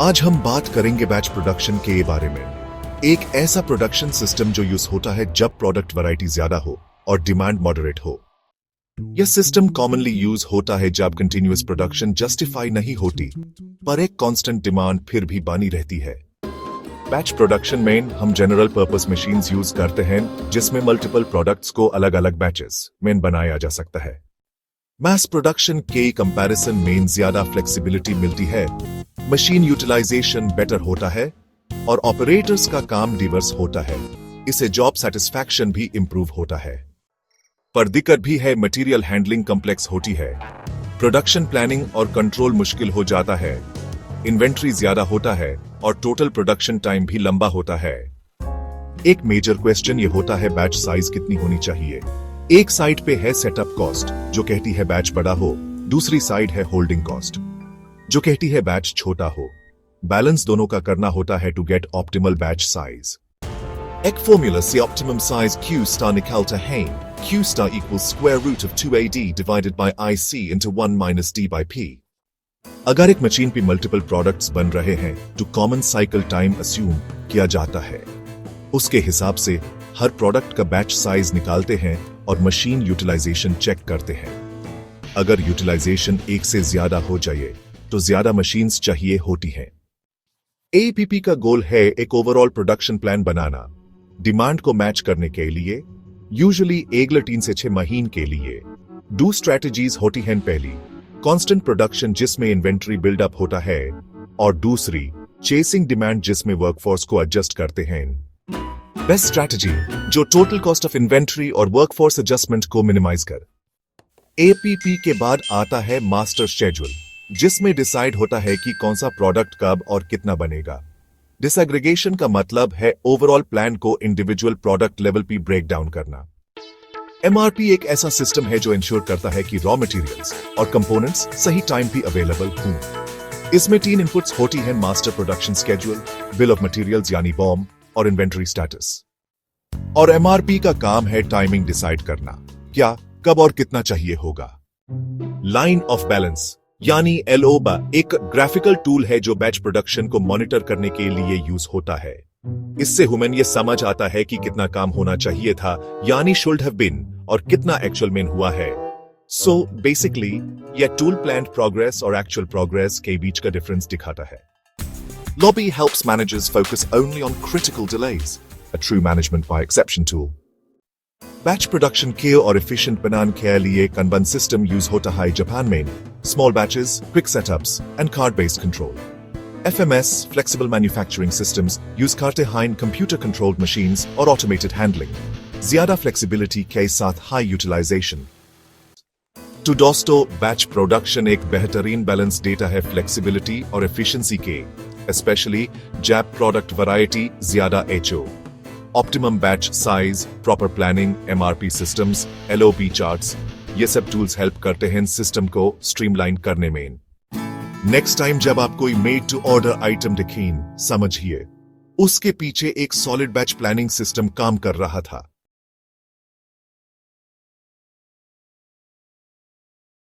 आज हम बात करेंगे बैच प्रोडक्शन के बारे में। एक ऐसा प्रोडक्शन सिस्टम जो यूज होता है जब प्रोडक्ट वैरायटी ज्यादा हो और डिमांड मॉडरेट हो। यह सिस्टम कॉमनली यूज होता है जब कंटिन्यूअस प्रोडक्शन जस्टिफाई नहीं होती पर एक कांस्टेंट डिमांड फिर भी बनी रहती है। बैच प्रोडक्शन में हम जनरल पर्पस मशीन्स यूज करते हैं जिसमें मल्टीपल प्रोडक्ट्स को अलग अलग बैचेस में बनाया जा सकता है। मास प्रोडक्शन के कंपैरिजन में ज्यादा फ्लेक्सिबिलिटी मिलती है, मशीन यूटिलाइजेशन बेटर होता है और ऑपरेटर्स का काम डिवर्स होता है। इससे जॉब सेटिस्फैक्शन भी इंप्रूव होता है। पर दिक्कत भी है, मटेरियल हैंडलिंग कॉम्प्लेक्स होती है, प्रोडक्शन प्लानिंग और कंट्रोल मुश्किल हो जाता है, इन्वेंट्री ज्यादा होता है और टोटल प्रोडक्शन टाइम भी लंबा होता है। एक मेजर क्वेश्चन ये होता है बैच साइज कितनी होनी चाहिए। एक साइड पे है सेटअप कॉस्ट जो कहती है बैच बड़ा हो, दूसरी साइड है होल्डिंग कॉस्ट जो कहती है बैच छोटा हो। बैलेंस दोनों का करना होता है to get optimal batch size. एक फॉर्मूला से ऑप्टिमम साइज Q star निकालता है। Q star equals square root of 2AD divided by IC into 1 minus D by P। अगर एक मशीन पे मल्टीपल प्रोडक्ट्स बन रहे हैं तो कॉमन साइकिल टाइम अस्यूम किया जाता है। उसके हिसाब से हर प्रोडक्ट का बैच साइज निकालते हैं और मशीन यूटिलाइजेशन चेक करते हैं। अगर यूटिलाइजेशन एक से ज्यादा हो जाए तो ज्यादा मशीन्स चाहिए होती हैं। एपीपी का गोल है एक ओवरऑल प्रोडक्शन प्लान बनाना, डिमांड को मैच करने के लिए, यूजुअली 3 से 6 महीने के लिए। 2 स्ट्रेटजीज होती हैं, पहली कांस्टेंट प्रोडक्शन जिसमें इन्वेंट्री बिल्डअप होता है और दूसरी चेसिंग डिमांड जिसमें वर्कफोर्स को एडजस्ट करते हैं। बेस्ट स्ट्रैटेजी जो टोटल कॉस्ट ऑफ इन्वेंट्री और वर्कफोर्स एडजस्टमेंट को मिनिमाइज कर। एपीपी के बाद आता है मास्टर शेड्यूल जिसमें डिसाइड होता है कि कौन सा प्रोडक्ट कब और कितना बनेगा। डिसएग्रीगेशन का मतलब है ओवरऑल प्लान को इंडिविजुअल प्रोडक्ट लेवल पे ब्रेक डाउन करना। एमआरपी एक ऐसा सिस्टम है जो इंश्योर करता है कि रॉ मटेरियल्स और कंपोनेंट्स सही टाइम पे अवेलेबल हों। इसमें 3 इनपुट्स होती हैं, master production schedule, bill of materials यानी बॉम और इन्वेंटरी स्टेटस। और एमआरपी का काम है टाइमिंग डिसाइड करना, क्या कब और कितना चाहिए होगा। लाइन ऑफ बैलेंस यानी LOBA एक ग्राफिकल टूल है जो बैच प्रोडक्शन को मॉनिटर करने के लिए यूज होता है। इससे हमें यह समझ आता है कि कितना काम होना चाहिए था यानी शुड हैव बीन और कितना एक्चुअल में हुआ है। सो बेसिकली यह टूल प्लान्ड प्रोग्रेस और एक्चुअल प्रोग्रेस के बीच का डिफरेंस दिखाता है। LOBA helps managers focus only on critical delays, a true management by exception tool. Batch production के और एफिशिएंट बनाने के लिए Kanban सिस्टम यूज होता है जापान में। Small batches, quick setups and card based control. FMS flexible manufacturing systems use करते हैं कंप्यूटर कंट्रोल्ड मशीन्स और ऑटोमेटेड हैंडलिंग, ज्यादा फ्लेक्सिबिलिटी के साथ हाई यूटिलाइजेशन। तो दोस्तों, बैच प्रोडक्शन एक बेहतरीन बैलेंस देता है फ्लेक्सिबिलिटी और एफिशिएंसी के, स्पेशली जब प्रोडक्ट वैरायटी ज्यादा HO। Optimum batch size, proper planning, MRP systems, LOB charts, ये सब टूल्स हेल्प करते हैं सिस्टम को स्ट्रीमलाइन करने में। नेक्स्ट टाइम जब आप कोई मेड टू ऑर्डर आइटम दिखें, समझिए उसके पीछे एक सॉलिड बैच प्लानिंग सिस्टम काम कर रहा था।